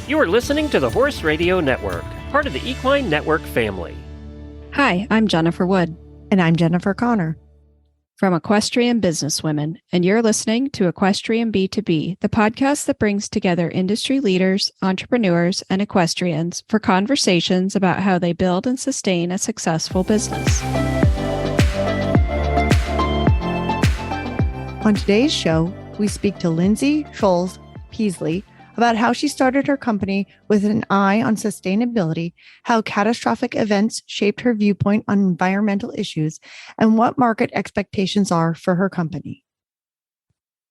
You are listening to the Horse Radio Network, part of the Equine Network family. Hi, I'm Jennifer Wood. And I'm Jennifer Connor. From Equestrian Businesswomen, and you're listening to Equestrian B2B, the podcast that brings together industry leaders, entrepreneurs, and equestrians for conversations about how they build and sustain a successful business. On today's show, we speak to Lindsey Schulz Peasley about how she started her company with an eye on sustainability, how catastrophic events shaped her viewpoint on environmental issues, and what market expectations are for her company.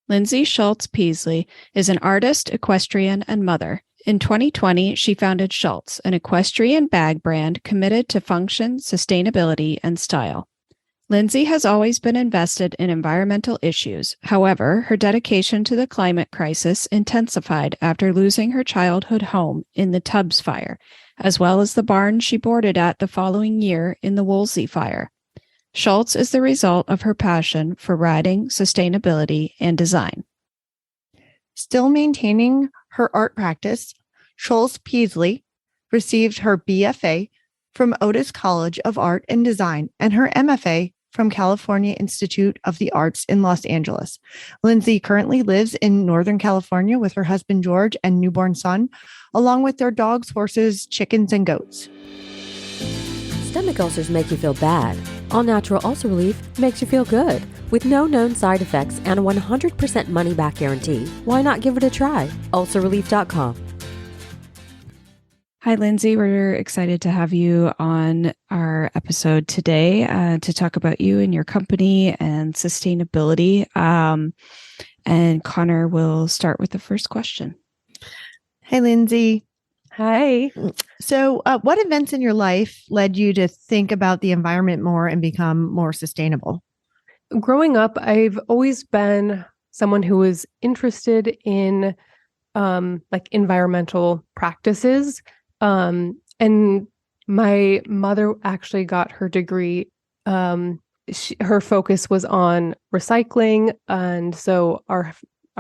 Lindsey Schulz Peasley is an artist, equestrian, and mother. In 2020, she founded Schulz, an equestrian bag brand committed to function, sustainability, and style. Lindsey has always been invested in environmental issues. However, her dedication to the climate crisis intensified after losing her childhood home in the Tubbs fire, as well as the barn she boarded at the following year in the Woolsey fire. Schulz is the result of her passion for riding, sustainability, and design. Still maintaining her art practice, Schulz Peasley received her BFA from Otis College of Art and Design and her MFA from California Institute of the Arts in Los Angeles. Lindsey currently lives in Northern California with her husband, George, and newborn son, along with their dogs, horses, chickens, and goats. Stomach ulcers make you feel bad. All natural ulcer relief makes you feel good. With no known side effects and a 100% money-back guarantee, why not give it a try? ulcerrelief.com. Hi, Lindsey. We're excited to have you on our episode today to talk about you and your company and sustainability. And Connor will start with the first question. Hey, Lindsey. Hi. So what events in your life led you to think about the environment more and become more sustainable? Growing up, I've always been someone who was interested in environmental practices. And my mother actually got her degree. Her focus was on recycling. And so our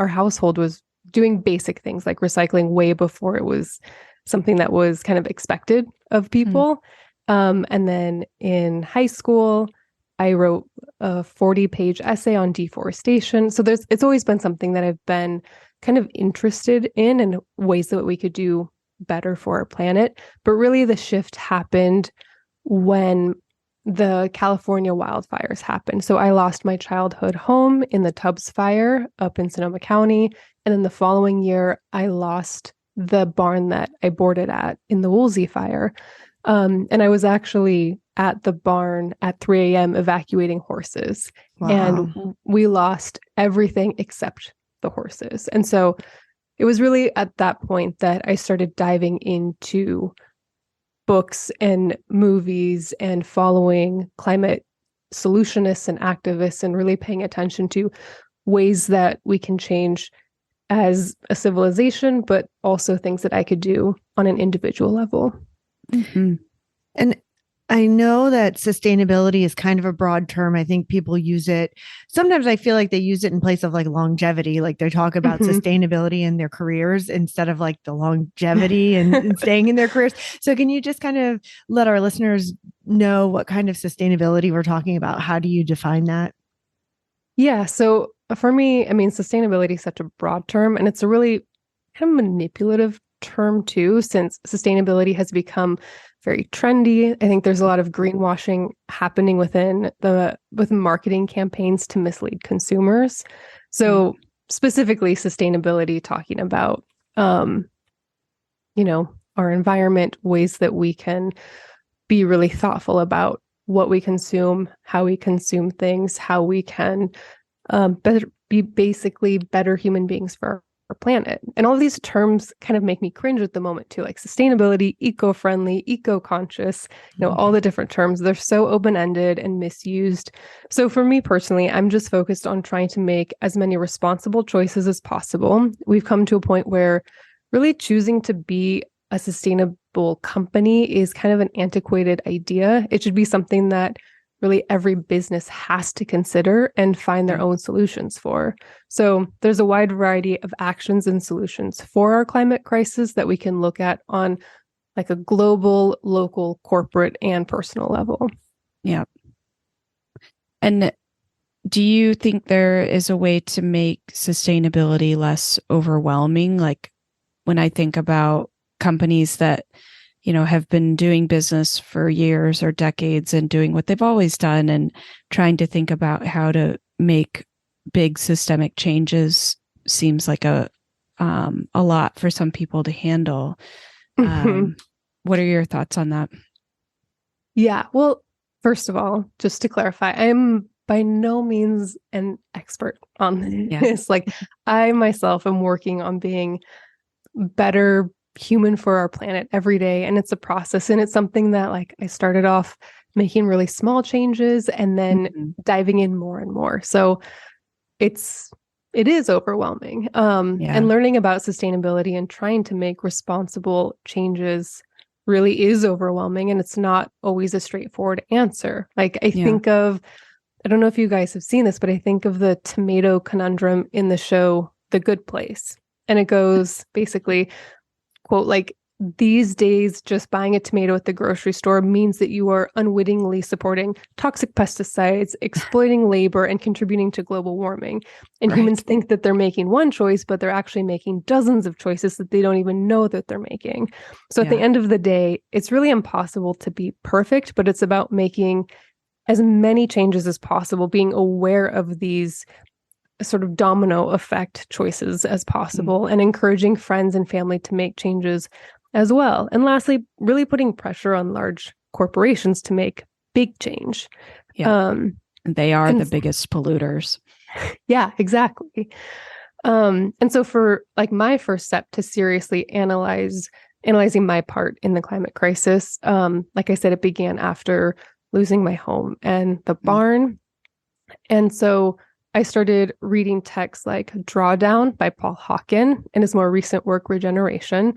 household was doing basic things like recycling way before it was something that was kind of expected of people. And then in high school, I wrote a 40-page essay on deforestation. So it's always been something that I've been kind of interested in and ways that we could do better for our planet. But really the shift happened when the California wildfires happened. So I lost my childhood home in the Tubbs fire up in Sonoma County. And then the following year, I lost the barn that I boarded at in the Woolsey fire. And I was actually at the barn at 3 a.m. evacuating horses. Wow. And we lost everything except the horses. And so it was really at that point that I started diving into books and movies and following climate solutionists and activists and really paying attention to ways that we can change as a civilization, but also things that I could do on an individual level. Mm-hmm. And I know that sustainability is kind of a broad term. I think people use it. Sometimes I feel like they use it in place of like longevity. Like they talk about sustainability in their careers instead of like the longevity and staying in their careers. So can you just kind of let our listeners know what kind of sustainability we're talking about? How do you define that? Yeah. So for me, I mean, sustainability is such a broad term, and it's a really kind of manipulative term too, since sustainability has become very trendy. I think there's a lot of greenwashing happening within marketing campaigns to mislead consumers. So specifically sustainability, talking about, our environment, ways that we can be really thoughtful about what we consume, how we consume things, how we can be basically better human beings for our planet. And all of these terms kind of make me cringe at the moment too, like sustainability, eco-friendly, eco-conscious, all the different terms. They're so open-ended and misused. So for me personally, I'm just focused on trying to make as many responsible choices as possible. We've come to a point where really choosing to be a sustainable company is kind of an antiquated idea. It should be something that really every business has to consider and find their own solutions for. So there's a wide variety of actions and solutions for our climate crisis that we can look at on like a global, local, corporate, and personal level. Yeah. And do you think there is a way to make sustainability less overwhelming? Like when I think about companies that, have been doing business for years or decades and doing what they've always done and trying to think about how to make big systemic changes seems like a lot for some people to handle. What are your thoughts on that? Yeah. Well, first of all, just to clarify, I'm by no means an expert on this. Like I myself am working on being better human for our planet every day. And it's a process. And it's something that like I started off making really small changes and then diving in more and more. So it is overwhelming. And learning about sustainability and trying to make responsible changes really is overwhelming. And it's not always a straightforward answer. Like I think of, I don't know if you guys have seen this, but I think of the tomato conundrum in the show, The Good Place. And it goes basically, quote, like, these days, just buying a tomato at the grocery store means that you are unwittingly supporting toxic pesticides, exploiting labor, and contributing to global warming. And humans think that they're making one choice, but they're actually making dozens of choices that they don't even know that they're making. So at the end of the day, it's really impossible to be perfect, but it's about making as many changes as possible, being aware of these sort of domino effect choices as possible, and encouraging friends and family to make changes as well. And lastly, really putting pressure on large corporations to make big change. They are the biggest polluters. Yeah, exactly. And so for like my first step to seriously analyzing my part in the climate crisis, like I said, it began after losing my home and the barn. And so I started reading texts like Drawdown by Paul Hawken and his more recent work, Regeneration,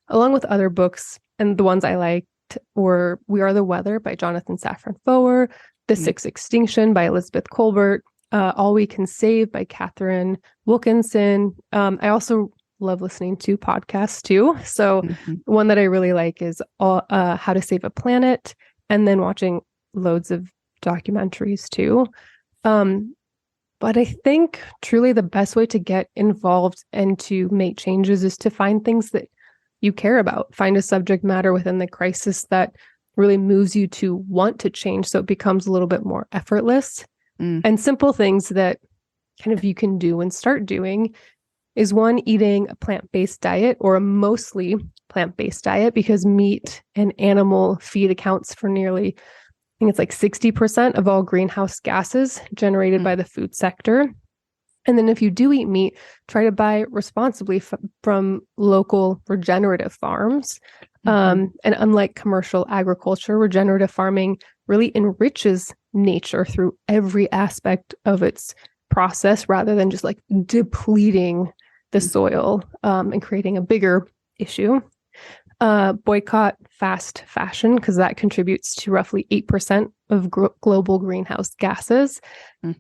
along with other books. And the ones I liked were We Are the Weather by Jonathan Safran Foer, The Sixth Extinction by Elizabeth Kolbert, All We Can Save by Catherine Wilkinson. I also love listening to podcasts too. So one that I really like is How to Save a Planet, and then watching loads of documentaries too. But I think truly the best way to get involved and to make changes is to find things that you care about. Find a subject matter within the crisis that really moves you to want to change, so it becomes a little bit more effortless. And simple things that kind of you can do and start doing is one, eating a plant-based diet or a mostly plant-based diet, because meat and animal feed accounts for nearly, I think it's like 60% of all greenhouse gases generated by the food sector. And then if you do eat meat, try to buy responsibly from local regenerative farms. And unlike commercial agriculture, regenerative farming really enriches nature through every aspect of its process, rather than just like depleting the soil and creating a bigger issue. Boycott fast fashion, because that contributes to roughly 8% of global greenhouse gases.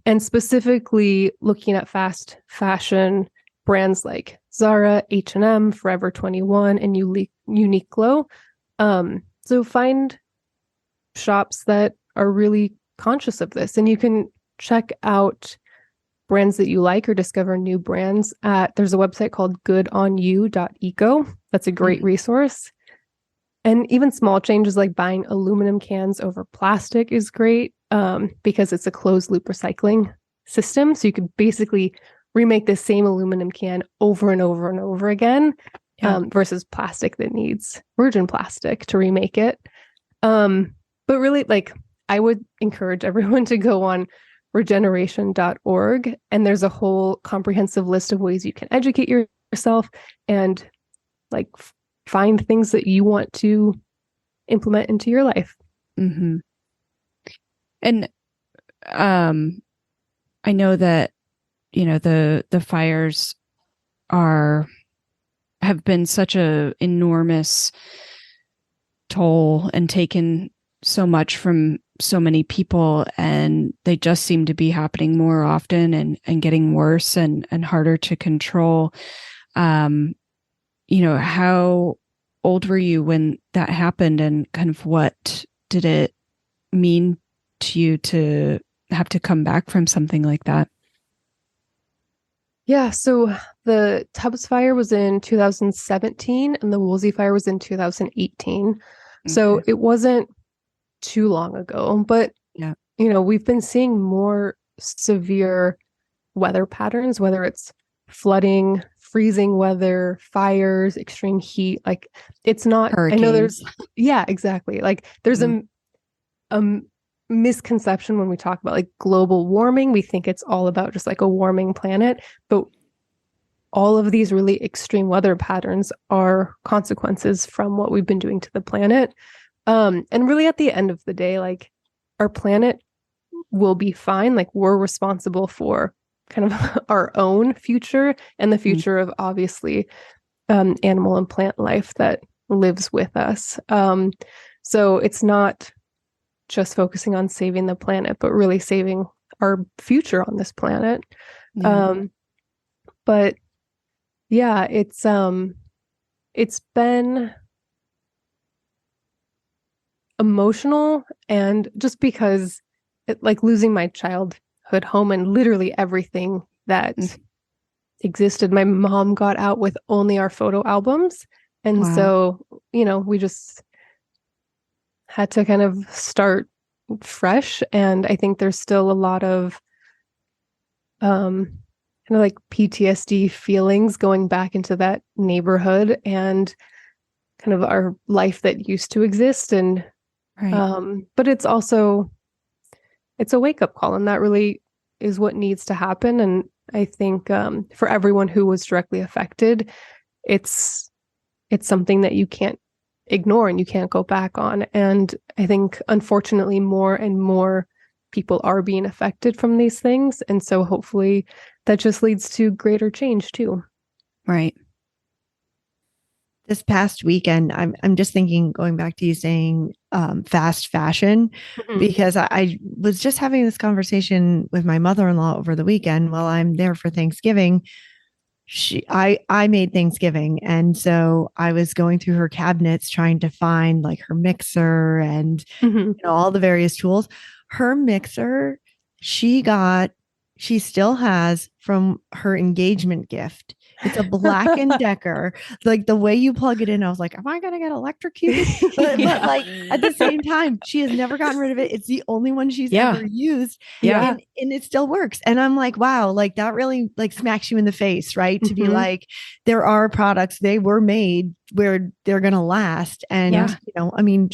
And specifically looking at fast fashion brands like Zara, H&M, Forever 21, and Uniqlo. So find shops that are really conscious of this, and you can check out brands that you like or discover new brands there's a website called goodonyou.eco. That's a great resource. And even small changes like buying aluminum cans over plastic is great, because it's a closed loop recycling system. So you could basically remake the same aluminum can over and over and over again, versus plastic that needs virgin plastic to remake it. But really, like, I would encourage everyone to go on regeneration.org, and there's a whole comprehensive list of ways you can educate yourself and like find things that you want to implement into your life. And I know that the fires have been such a enormous toll and taken so much from so many people, and they just seem to be happening more often and getting worse and harder to control. How old were you when that happened, and kind of what did it mean to you to have to come back from something like that? Yeah, so the Tubbs fire was in 2017 and the Woolsey fire was in 2018. So it wasn't too long ago, but yeah, we've been seeing more severe weather patterns, whether it's flooding, freezing weather, fires, extreme heat. Like it's not, hurricanes. I know there's, yeah, exactly. Like there's a misconception when we talk about like global warming. We think it's all about just like a warming planet, but all of these really extreme weather patterns are consequences from what we've been doing to the planet. And really at the end of the day, like our planet will be fine. Like we're responsible for kind of our own future and the future of obviously animal and plant life that lives with us. So it's not just focusing on saving the planet, but really saving our future on this planet. Yeah. But yeah, it's been emotional, and just because like losing my childhood home and literally everything that existed. My mom got out with only our photo albums. And Wow. so, we just had to kind of start fresh. And I think there's still a lot of kind of like PTSD feelings going back into that neighborhood and kind of our life that used to exist. And but it's also, it's a wake-up call, and that really is what needs to happen. And I think for everyone who was directly affected, it's something that you can't ignore and you can't go back on. And I think unfortunately more and more people are being affected from these things. And so hopefully that just leads to greater change too. Right. This past weekend, I'm just thinking, going back to you saying fast fashion, because I was just having this conversation with my mother-in-law over the weekend while I'm there for Thanksgiving. I made Thanksgiving, and so I was going through her cabinets trying to find like her mixer and all the various tools. Her mixer, she still has from her engagement gift. It's a Black & Decker. Like the way you plug it in, I was like, am I going to get electrocuted? But like at the same time, she has never gotten rid of it. It's the only one she's ever used. Yeah. And it still works. And I'm like, wow, like that really like smacks you in the face, right? To be like, there are products, they were made where they're going to last. And, I mean,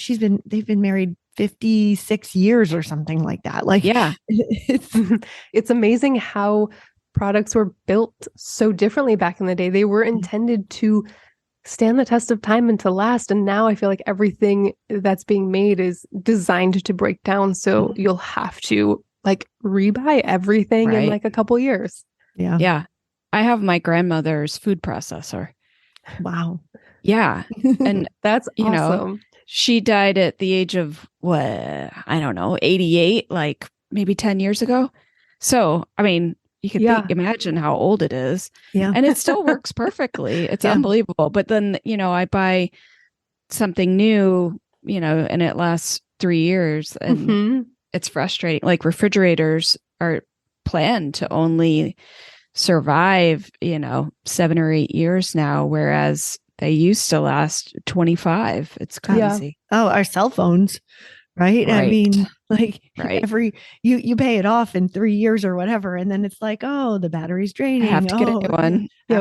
they've been married 56 years or something like that. Like, it's amazing how products were built so differently back in the day. They were intended to stand the test of time and to last. And now I feel like everything that's being made is designed to break down. So you'll have to like rebuy everything in like a couple years. Yeah. Yeah. I have my grandmother's food processor. Wow. Yeah. And that's awesome. She died at the age of 88, like maybe 10 years ago. So, I mean, you could imagine how old it is. Yeah. And it still works perfectly. It's unbelievable. But then, I buy something new, and it lasts 3 years, and it's frustrating. Like refrigerators are planned to only survive, 7 or 8 years now, whereas they used to last 25. It's crazy. Oh, our cell phones. Right. I mean, like you pay it off in 3 years or whatever. And then it's like, oh, the battery's draining. I have to get a new one. Yeah.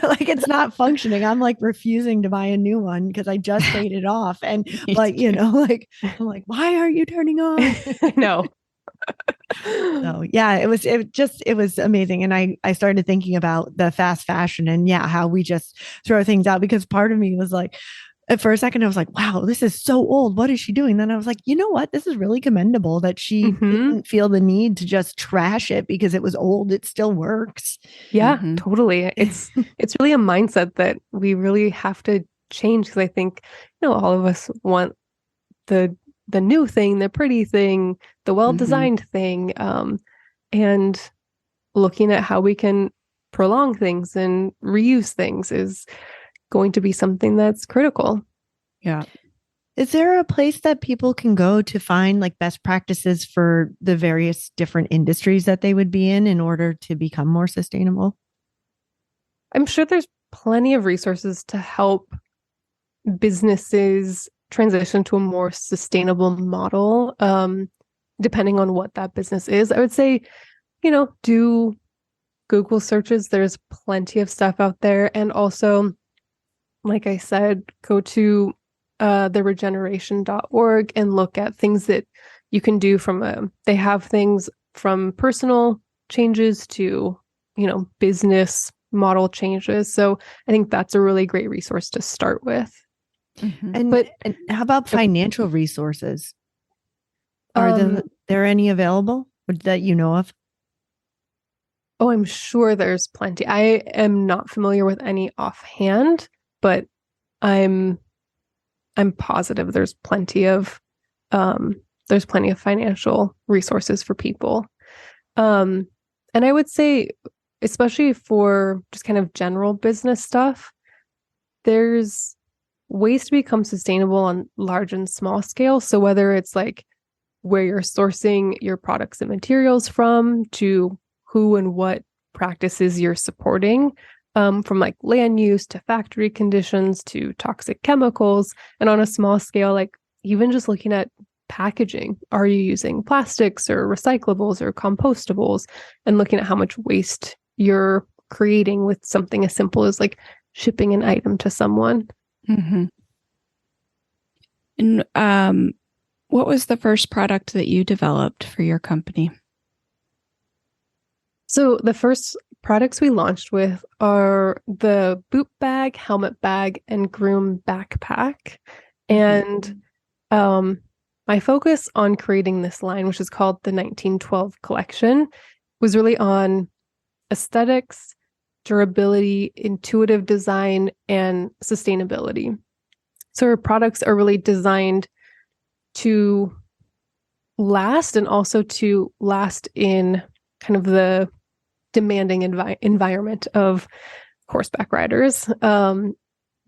Like it's not functioning. I'm like refusing to buy a new one because I just paid it off. And like, I'm like, why aren't you turning on? No. So yeah, it was amazing. And I started thinking about the fast fashion and how we just throw things out, because part of me was like, for a second, I was like, wow, this is so old. What is she doing? Then I was like, you know what? This is really commendable that she didn't feel the need to just trash it because it was old. It still works. Yeah, totally. It's really a mindset that we really have to change, because I think, all of us want the the new thing, the pretty thing, the well-designed thing, and looking at how we can prolong things and reuse things is going to be something that's critical. Yeah. Is there a place that people can go to find like best practices for the various different industries that they would be in order to become more sustainable? I'm sure there's plenty of resources to help businesses transition to a more sustainable model, depending on what that business is. I would say, do Google searches. There's plenty of stuff out there. And also, like I said, go to theregeneration.org and look at things that you can do they have things from personal changes to, business model changes. So I think that's a really great resource to start with. And how about financial resources? Are there any available that you know of? Oh, I'm sure there's plenty. I am not familiar with any offhand, but I'm positive there's plenty of financial resources for people. And I would say, especially for just kind of general business stuff, there's ways to become sustainable on large and small scale. So whether it's like where you're sourcing your products and materials from, to who and what practices you're supporting, from like land use to factory conditions to toxic chemicals. And on a small scale, like even just looking at packaging, are you using plastics or recyclables or compostables, and looking at how much waste you're creating with something as simple as like shipping an item to someone. And what was the first product that you developed for your company? So the first products we launched with are the boot bag, helmet bag, and groom backpack. And my focus on creating this line, which is called the 1912 collection, was really on aesthetics, durability, intuitive design, and sustainability. So our products are really designed to last, and also to last in kind of the demanding environment of horseback riders.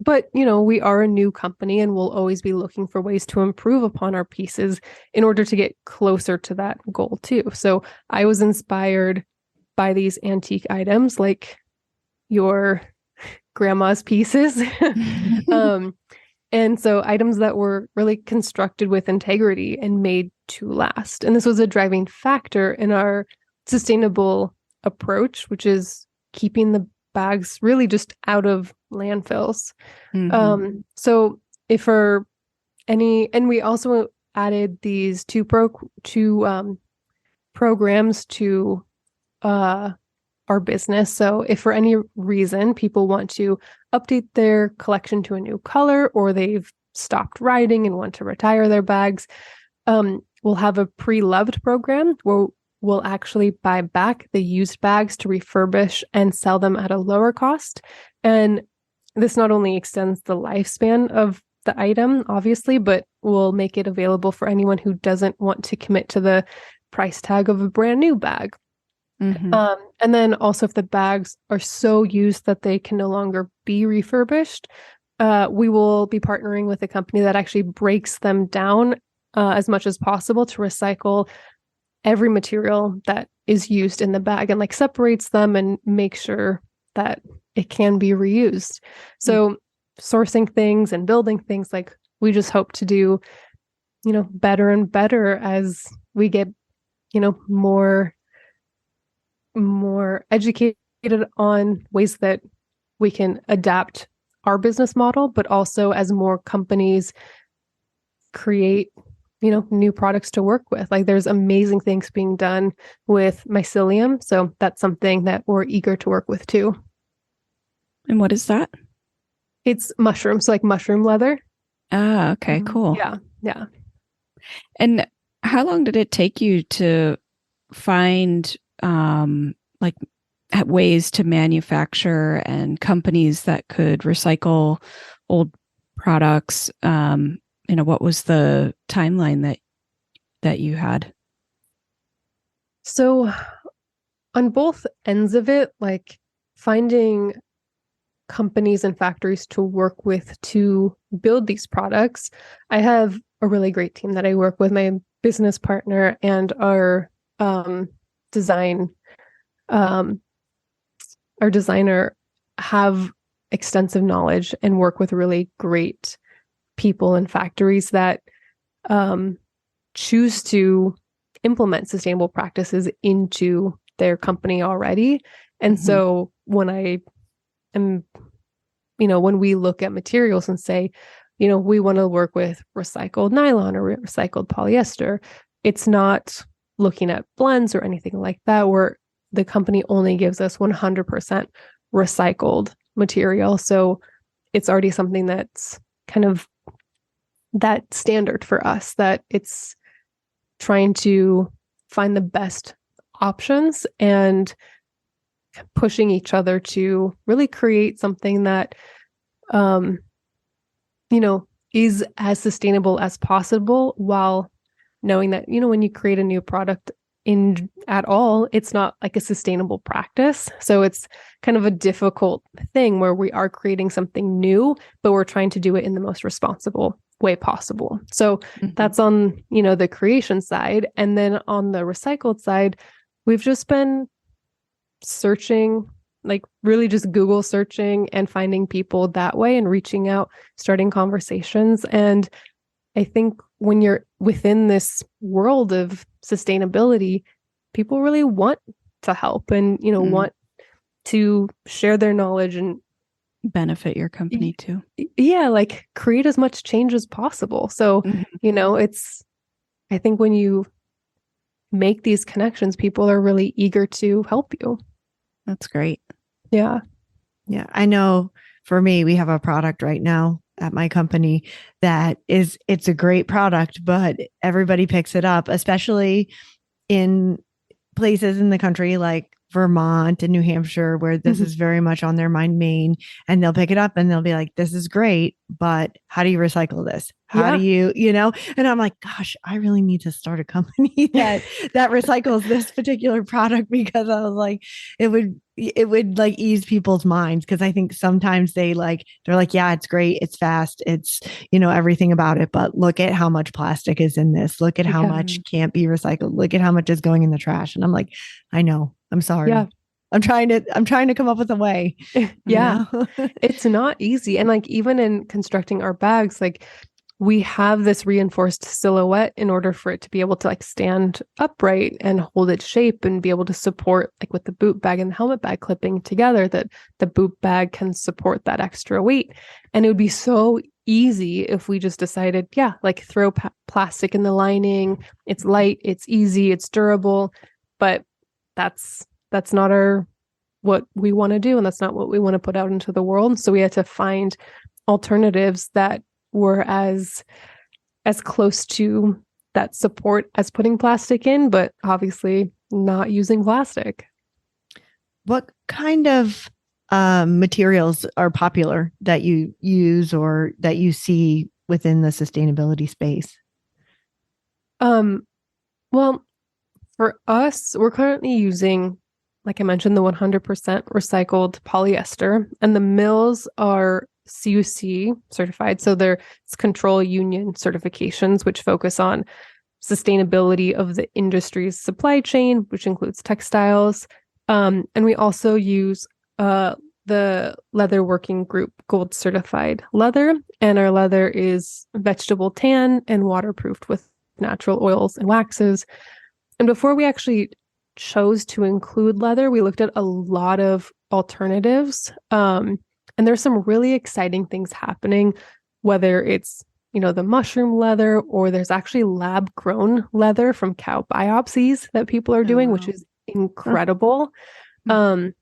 But, we are a new company, and we'll always be looking for ways to improve upon our pieces in order to get closer to that goal too. So I was inspired by these antique items like your grandma's pieces. And so items that were really constructed with integrity and made to last. And this was a driving factor in our sustainable approach, which is keeping the bags really just out of landfills. So if for any, and we also added these two programs to our business. So if for any reason people want to update their collection to a new color, or they've stopped riding and want to retire their bags, we'll have a pre-loved program where we'll actually buy back the used bags to refurbish and sell them at a lower cost. And this not only extends the lifespan of the item, obviously, but will make it available for anyone who doesn't want to commit to the price tag of a brand new bag. And then also, if the bags are so used that they can no longer be refurbished, we will be partnering with a company that actually breaks them down as much as possible to recycle every material that is used in the bag, and like separates them and make sure that it can be reused. So sourcing things and building things, like we just hope to do, better and better as we get, more educated on ways that we can adapt our business model, but also as more companies create, new products to work with. Like there's amazing things being done with mycelium. So that's something that we're eager to work with too. And what is that? It's mushrooms, so like mushroom leather. Ah, okay, cool. Yeah. And how long did it take you to find ways to manufacture and companies that could recycle old products what was the timeline that you had? So on both ends of it, like finding companies and factories to work with to build these products, I have a really great team that I work with, my business partner and our design, our designer have extensive knowledge and work with really great people and factories that choose to implement sustainable practices into their company already. And so when I am, when we look at materials and say, we want to work with recycled nylon or recycled polyester, it's not looking at blends or anything like that, where the company only gives us 100% recycled material. So it's already something that's kind of that standard for us, that it's trying to find the best options and pushing each other to really create something that, is as sustainable as possible, while knowing that, when you create a new product at all, it's not like a sustainable practice. So it's kind of a difficult thing where we are creating something new, but we're trying to do it in the most responsible way possible. So that's on, the creation side. And then on the recycled side, we've just been searching, like really just Google searching and finding people that way and reaching out, starting conversations. And I think when you're within this world of sustainability, people really want to help and, want to share their knowledge and benefit your company too. Yeah, like create as much change as possible. So, I think when you make these connections, people are really eager to help you. That's great. Yeah. Yeah. I know for me, we have a product right now at my company it's a great product, but everybody picks it up, especially in places in the country like Vermont and New Hampshire, where this is very much on their mind, Maine, and they'll pick it up and they'll be like, this is great, but how do you recycle this? How do you, and I'm like, gosh, I really need to start a company that recycles this particular product, because I was like, it would like ease people's minds. Cause I think sometimes they're like, yeah, it's great. It's fast. It's, everything about it, but look at how much plastic is in this. Look at how much can't be recycled. Look at how much is going in the trash. And I'm like, I know, I'm sorry. Yeah. I'm trying to come up with a way. Yeah. It's not easy. And like, even in constructing our bags, like we have this reinforced silhouette in order for it to be able to like stand upright and hold its shape and be able to support, like with the boot bag and the helmet bag clipping together, that the boot bag can support that extra weight. And it would be so easy if we just decided, like throw plastic in the lining. It's light, it's easy, it's durable, but that's not what we want to do. And that's not what we want to put out into the world. So we had to find alternatives that were as close to that support as putting plastic in, but obviously not using plastic. What kind of materials are popular that you use or that you see within the sustainability space? Well, for us, we're currently using, like I mentioned, the 100% recycled polyester, and the mills are CUC certified. So it's control union certifications, which focus on sustainability of the industry's supply chain, which includes textiles. And we also use the Leather Working Group Gold certified leather, and our leather is vegetable tan and waterproofed with natural oils and waxes. And before we actually chose to include leather, we looked at a lot of alternatives. And there's some really exciting things happening, whether it's, the mushroom leather, or there's actually lab grown leather from cow biopsies that people are doing, which is incredible. And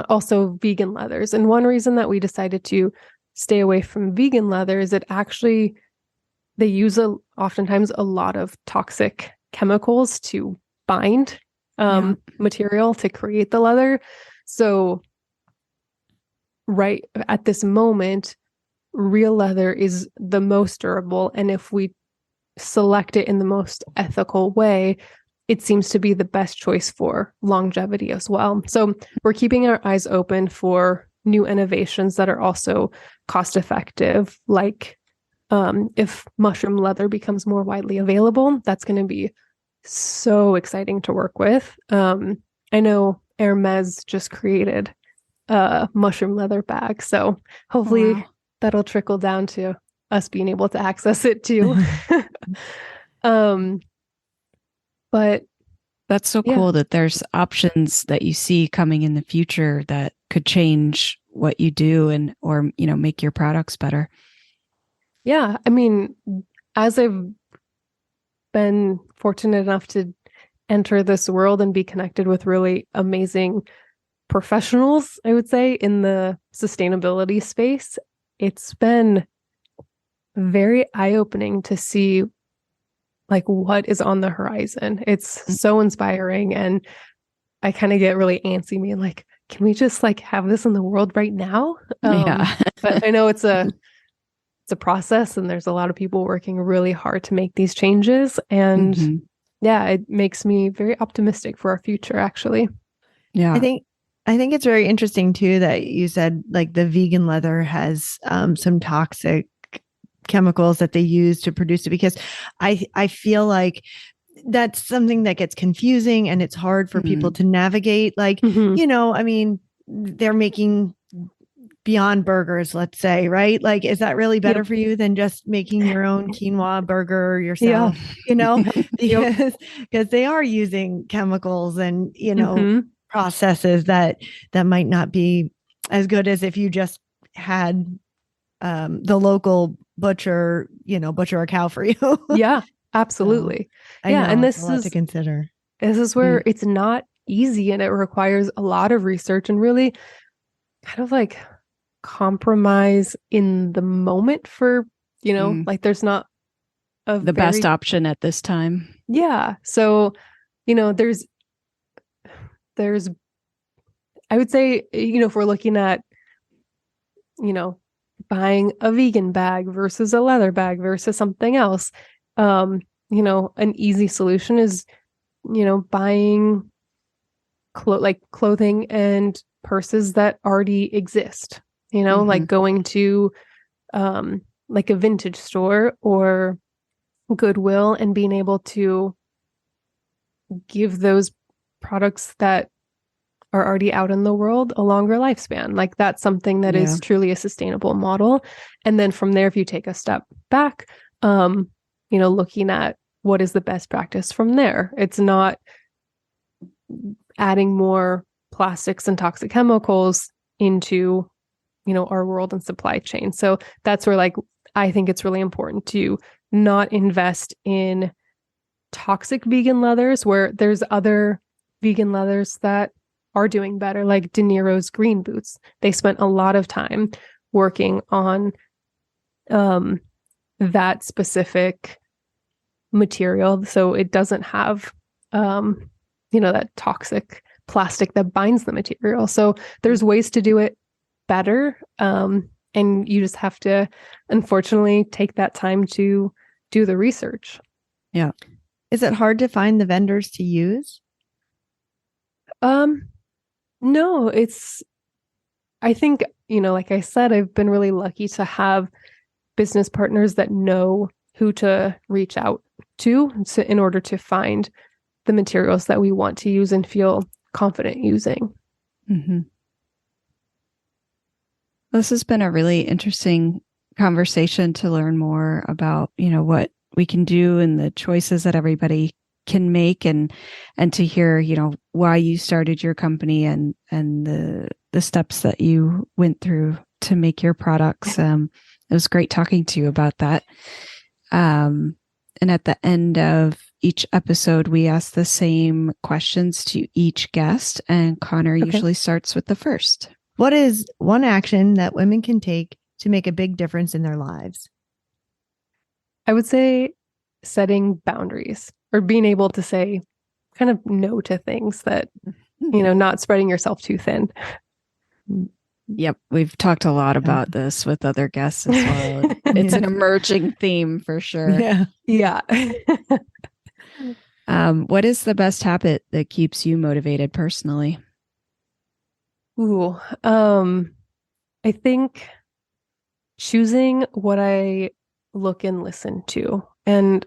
also vegan leathers. And one reason that we decided to stay away from vegan leather is they use oftentimes a lot of toxic chemicals to bind material to create the leather. So right at this moment, real leather is the most durable, and if we select it in the most ethical way, it seems to be the best choice for longevity as well. So we're keeping our eyes open for new innovations that are also cost effective, like if mushroom leather becomes more widely available, that's going to be so exciting to work with. I know Hermes just created a mushroom leather bag, so hopefully Wow. that'll trickle down to us being able to access it too. But That's so yeah, cool that there's options that you see coming in the future that could change what you do and or make your products better. yeah. I mean, as I've been fortunate enough to enter this world and be connected with really amazing professionals, I would say, in the sustainability space, it's been very eye-opening to see like what is on the horizon. It's so inspiring, and I kind of get really antsy being like, can we just like have this in the world right now? Yeah. But I know it's a process, and there's a lot of people working really hard to make these changes. And Mhm. yeah, it makes me very optimistic for our future, actually. Yeah. I think it's very interesting too that you said like the vegan leather has some toxic chemicals that they use to produce it, because I feel like that's something that gets confusing and it's hard for people to navigate. Like, Mhm. I mean, they're making Beyond Burgers, let's say, right? Like, is that really better Yep. for you than just making your own quinoa burger Yeah. yourself? Yep. Because they are using chemicals and, Mhm. processes that might not be as good as if you just had the local butcher, butcher a cow for you. Yeah, So absolutely. I Yeah, know and it's a lot to consider. this is where it's not easy, and it requires a lot of research and really kind of like compromise in the moment for, like there's not a The best option at this time. yeah. So, there's I would say, if we're looking at, you know, buying a vegan bag versus a leather bag versus something else, an easy solution is, buying clothing and purses that already exist, like going to like a vintage store or Goodwill and being able to give those products that are already out in the world a longer lifespan. Like that's something that is truly a sustainable model. And then from there, if you take a step back, looking at what is the best practice from there. It's not adding more plastics and toxic chemicals into, our world and supply chain. So that's where like, I think it's really important to not invest in toxic vegan leathers where there's other vegan leathers that are doing better, like De Niro's green boots. They spent a lot of time working on that specific material. So it doesn't have, that toxic plastic that binds the material. So there's ways to do it better. And you just have to, unfortunately, take that time to do the research. Yeah. Is it hard to find the vendors to use? No, I think, like I said, I've been really lucky to have business partners that know who to reach out to in order to find the materials that we want to use and feel confident using. Mm-hmm. This has been a really interesting conversation to learn more about, what we can do and the choices that everybody can make and to hear, why you started your company and the steps that you went through to make your products. It was great talking to you about that. And at the end of each episode, we ask the same questions to each guest, and Connor usually starts with the first. What is one action that women can take to make a big difference in their lives? I would say setting boundaries or being able to say no to things that, not spreading yourself too thin. Yep. We've talked a lot about this with other guests as well. It's an emerging theme for sure. Yeah. Yeah. What is the best habit that keeps you motivated personally? Ooh, I think choosing what I look and listen to, and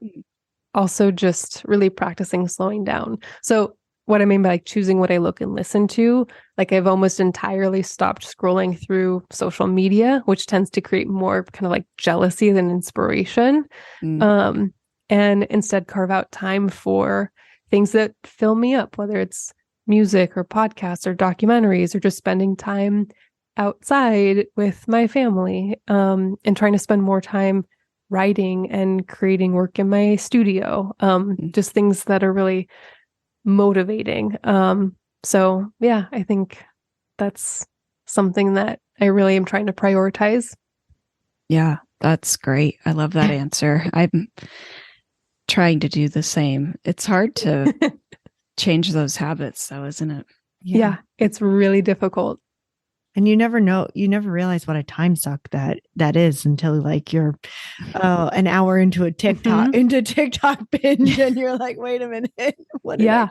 also just really practicing slowing down. So what I mean by like choosing what I look and listen to, like I've almost entirely stopped scrolling through social media, which tends to create more kind of like jealousy than inspiration. Mm. And instead carve out time for things that fill me up, whether it's music or podcasts or documentaries or just spending time outside with my family, and trying to spend more time writing and creating work in my studio. Just things that are really motivating. So yeah, I think that's something that I really am trying to prioritize. Yeah, that's great. I love that answer. I'm trying to do the same. It's hard to change those habits though, isn't it? Yeah, it's really difficult. And you never realize what a time suck that is until like you're an hour into a TikTok binge and you're like, wait a minute, what am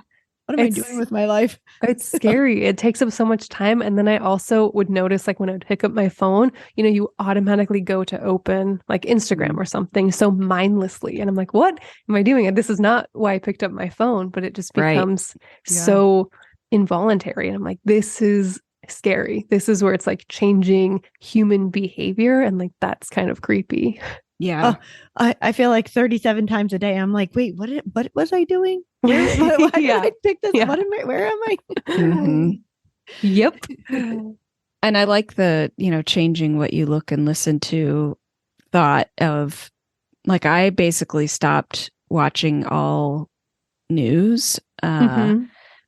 I doing with my life? It's scary. It takes up so much time. And then I also would notice, like when I would pick up my phone, you automatically go to open like Instagram or something so mindlessly. And I'm like, what am I doing? And this is not why I picked up my phone, but it just becomes so involuntary. And I'm like, this is scary. This is where it's like changing human behavior. And like, that's kind of creepy. Yeah. I feel like 37 times a day. I'm like, wait, what was I doing? Why did I pick this? Yeah. Where am I? Mm-hmm. Yep. And I like the, changing what you look and listen to thought of, like, I basically stopped watching all news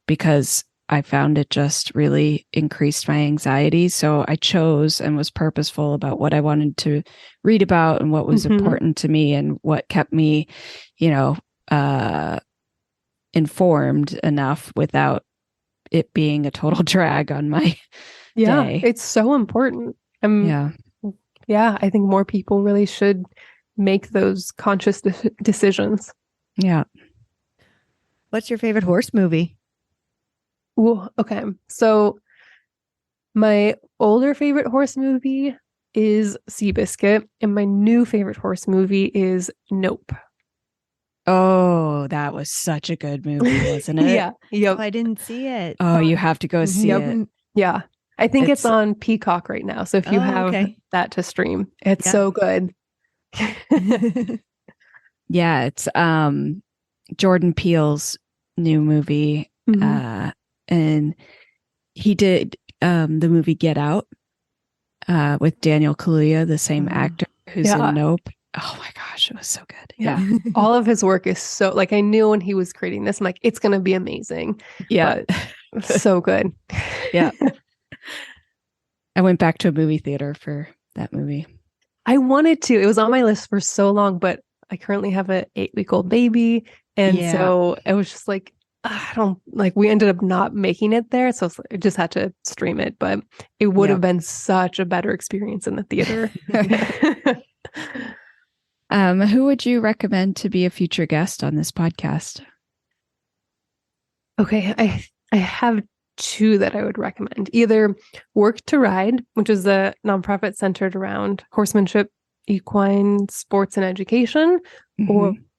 because I found it just really increased my anxiety. So I chose and was purposeful about what I wanted to read about and what was important to me and what kept me, informed enough without it being a total drag on my day. It's so important. Yeah, I think more people really should make those conscious decisions. Yeah. What's your favorite horse movie? Ooh, okay. So my older favorite horse movie is Seabiscuit, and my new favorite horse movie is Nope. Oh, that was such a good movie, wasn't it? Yeah. Yep. Oh, I didn't see it. Oh, you have to go see it. Yeah. I think it's on Peacock right now. So if you have that to stream, it's so good. Yeah, it's Jordan Peele's new movie. And he did the movie Get Out with Daniel Kaluuya, the same actor who's in Nope. Oh my gosh, it was so good. Yeah. All of his work is so, like, I knew when he was creating this, I'm like, it's going to be amazing. Yeah. But so good. Yeah. I went back to a movie theater for that movie. I wanted to. It was on my list for so long, but I currently have an 8-week-old baby. And so it was just like, we ended up not making it there. So I just had to stream it, but it would have been such a better experience in the theater. Who would you recommend to be a future guest on this podcast? Okay. I have two that I would recommend. Either Work to Ride, which is a nonprofit centered around horsemanship, equine sports and education,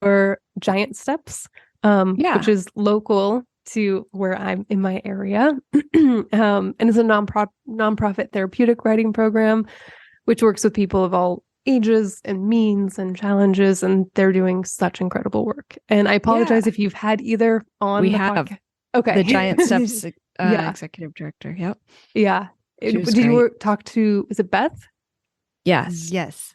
or Giant Steps, which is local to where I'm in my area. And it's a nonprofit therapeutic riding program, which works with people of all ages and means and challenges. And they're doing such incredible work. And I apologize if you've had either on we the have. podcast. Okay. The Giant Steps executive director. Yep. Yeah. Did you talk to, is it Beth? Yes. Yes.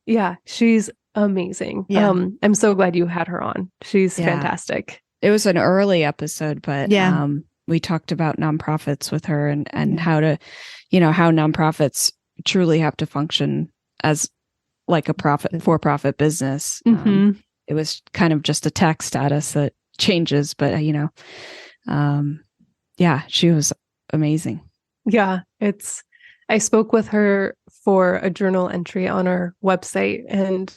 Yeah. She's amazing. Yeah. I'm so glad you had her on. She's fantastic. It was an early episode, but we talked about nonprofits with her and how to, how nonprofits truly have to function as like a for-profit business. It was kind of just a tax status that changes, but she was amazing. Yeah, it's I spoke with her for a journal entry on our website, and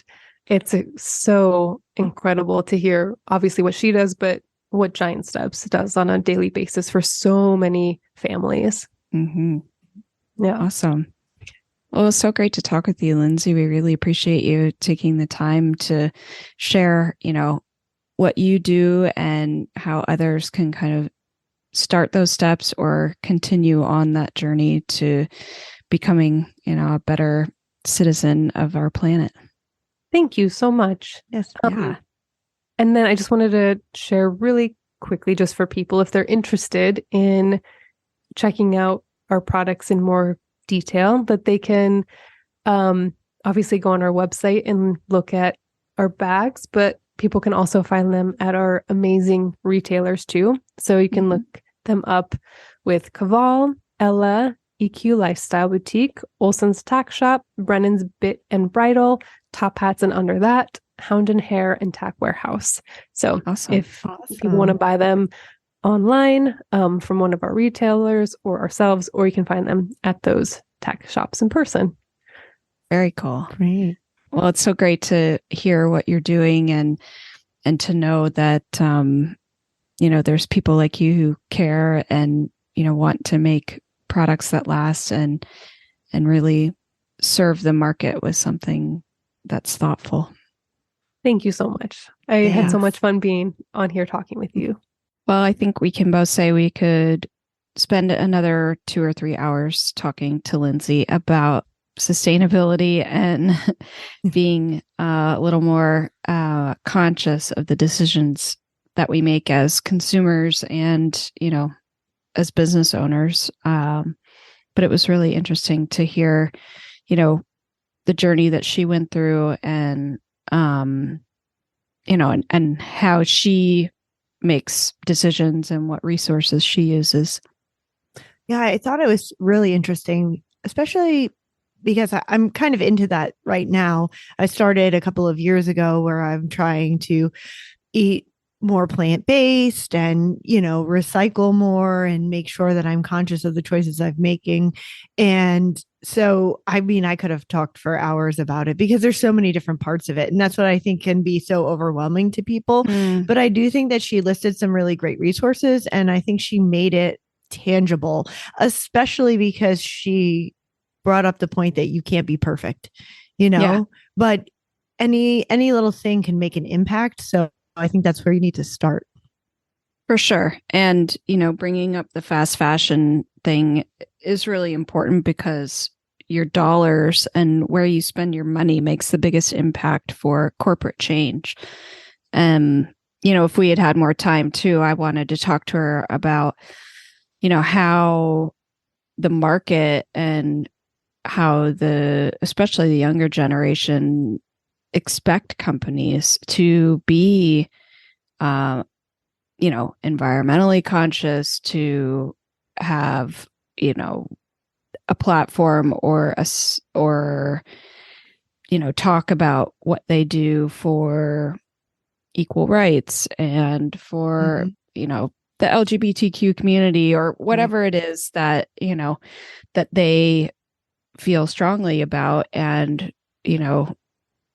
it's so incredible to hear obviously what she does, but what Giant Steps does on a daily basis for so many families. Mm-hmm. Yeah. Awesome. Well, it's so great to talk with you, Lindsey. We really appreciate you taking the time to share, what you do and how others can kind of start those steps or continue on that journey to becoming, a better citizen of our planet. Thank you so much. Yes. Yeah. And then I just wanted to share really quickly, just for people, if they're interested in checking out our products in more detail, that they can obviously go on our website and look at our bags, but people can also find them at our amazing retailers too. So you can look them up with Caval, Ella, EQ Lifestyle Boutique, Olson's Tack Shop, Brennan's Bit and Bridle, Top Hats and Under That, Hound and Hair, and Tack Warehouse. So Awesome. if people want to buy them online from one of our retailers or ourselves, or you can find them at those tack shops in person. Very cool. Great. Well, it's so great to hear what you're doing and to know that, there's people like you who care and, want to make products that last and really serve the market with something that's thoughtful. Thank you so much. I had so much fun being on here talking with you. Well, I think we can both say we could spend another 2 or 3 hours talking to Lindsey about sustainability and being a little more conscious of the decisions that we make as consumers and, as business owners. But it was really interesting to hear, the journey that she went through and, and how she makes decisions and what resources she uses. Yeah, I thought it was really interesting, especially because I'm kind of into that right now. I started a couple of years ago where I'm trying to eat more plant-based and, recycle more and make sure that I'm conscious of the choices I'm making. And so, I could have talked for hours about it because there's so many different parts of it. And that's what I think can be so overwhelming to people. But I do think that she listed some really great resources, and I think she made it tangible, especially because she brought up the point that you can't be perfect, but any little thing can make an impact. So I think that's where you need to start. For sure. And, bringing up the fast fashion thing is really important because your dollars and where you spend your money makes the biggest impact for corporate change. If we had more time too, I wanted to talk to her about, how the market and how especially the younger generation expect companies to be, environmentally conscious, to have, a platform or talk about what they do for equal rights and for, the LGBTQ community or whatever it is that, that they feel strongly about, and,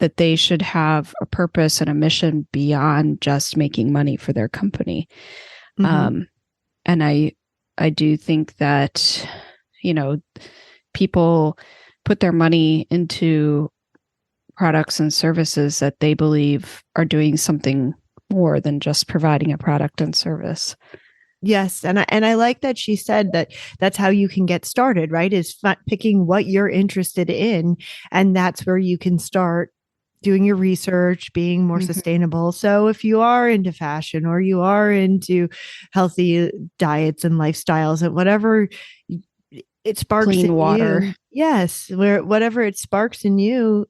that they should have a purpose and a mission beyond just making money for their company. And I do think that, people put their money into products and services that they believe are doing something more than just providing a product and service. Yes. And I like that she said that that's how you can get started, right? Is picking what you're interested in. And that's where you can start doing your research, being more sustainable. So if you are into fashion or you are into healthy diets and lifestyles and whatever it sparks clean in water. You, yes, whatever it sparks in you,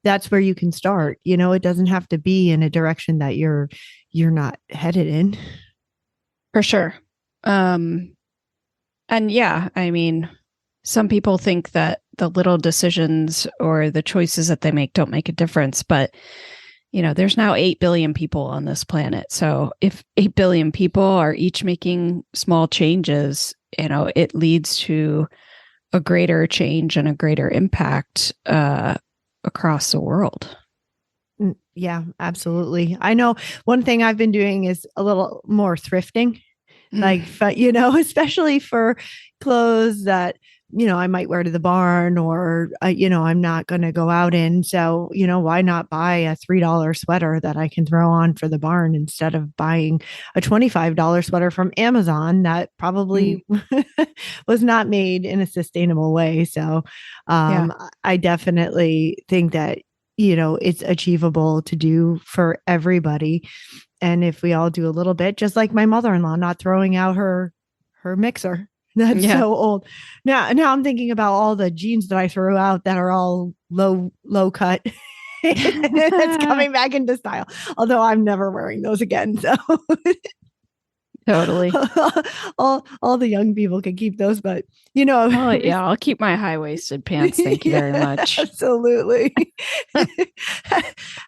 that's where you can start. It doesn't have to be in a direction that you're not headed in. For sure. And yeah, some people think that the little decisions or the choices that they make don't make a difference, but there's now 8 billion people on this planet. So if 8 billion people are each making small changes, it leads to a greater change and a greater impact across the world. Yeah, absolutely. I know one thing I've been doing is a little more thrifting, especially for clothes that, I might wear to the barn or, I'm not going to go out in. So, why not buy a $3 sweater that I can throw on for the barn instead of buying a $25 sweater from Amazon that probably was not made in a sustainable way. So I definitely think that, it's achievable to do for everybody. And if we all do a little bit, just like my mother-in-law, not throwing out her mixer. That's so old. Now I'm thinking about all the jeans that I threw out that are all low cut. It's coming back into style. Although I'm never wearing those again. So totally. all the young people can keep those, but I'll keep my high-waisted pants. Thank you very much. Absolutely.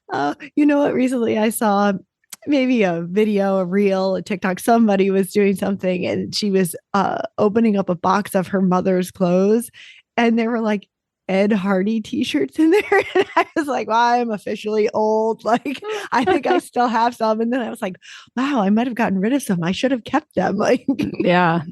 What? Recently I saw maybe a video, a reel, a TikTok, somebody was doing something and she was opening up a box of her mother's clothes and there were like Ed Hardy t-shirts in there. And I was like, well, I'm officially old. Like, I think I still have some. And then I was like, wow, I might've gotten rid of some. I should have kept them. Like, yeah,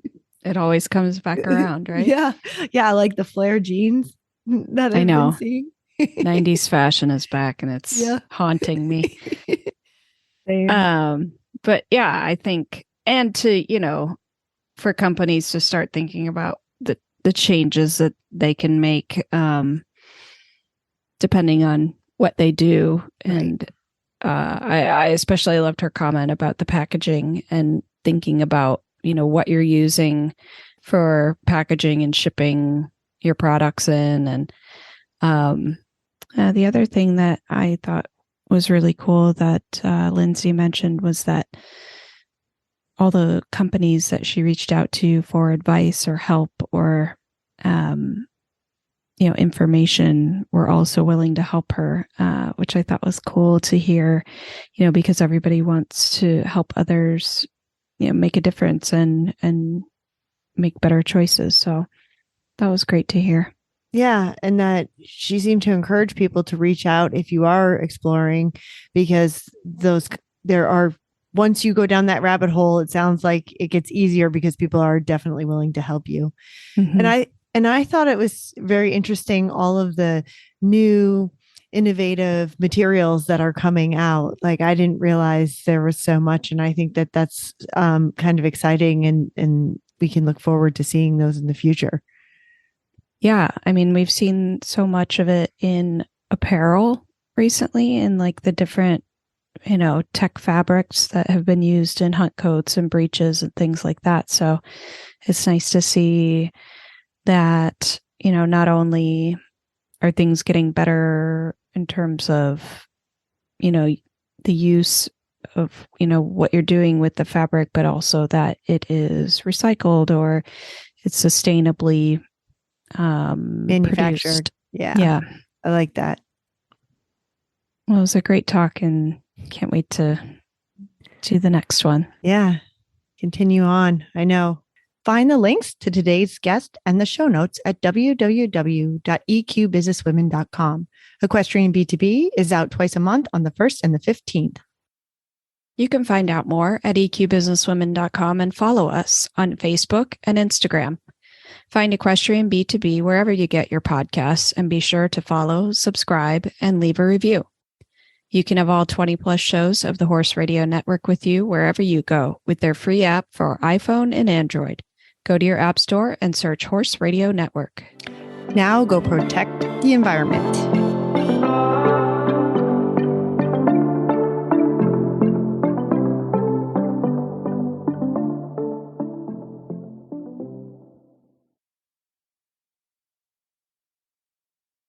it always comes back around, right? Yeah. Yeah. Like the flare jeans that I've been seeing. 90s fashion is back and it's haunting me. But yeah, I think, and to, for companies to start thinking about the changes that they can make, depending on what they do. Right. And, I especially loved her comment about the packaging and thinking about, what you're using for packaging and shipping your products in. And, the other thing that I thought was really cool that Lindsey mentioned was that all the companies that she reached out to for advice or help or information were also willing to help her, which I thought was cool to hear, because everybody wants to help others, make a difference and make better choices. So that was great to hear. Yeah. And that she seemed to encourage people to reach out if you are exploring, because once you go down that rabbit hole, it sounds like it gets easier because people are definitely willing to help you. Mm-hmm. And I thought it was very interesting, all of the new innovative materials that are coming out. Like, I didn't realize there was so much. And I think that that's kind of exciting and we can look forward to seeing those in the future. Yeah. I mean, we've seen so much of it in apparel recently and like the different, tech fabrics that have been used in hunt coats and breeches and things like that. So it's nice to see that, not only are things getting better in terms of, the use of, what you're doing with the fabric, but also that it is recycled or it's sustainably manufactured. Produced. Yeah. I like that. Well, it was a great talk and can't wait to do the next one. Yeah. Continue on. I know. Find the links to today's guest and the show notes at www.eqbusinesswomen.com. Equestrian B2B is out twice a month on the 1st and the 15th. You can find out more at eqbusinesswomen.com and follow us on Facebook and Instagram. Find Equestrian B2B wherever you get your podcasts and be sure to follow, subscribe, and leave a review. You can have all 20 plus shows of the Horse Radio Network with you wherever you go with their free app for iPhone and Android. Go to your app store and search Horse Radio Network. Now go protect the environment.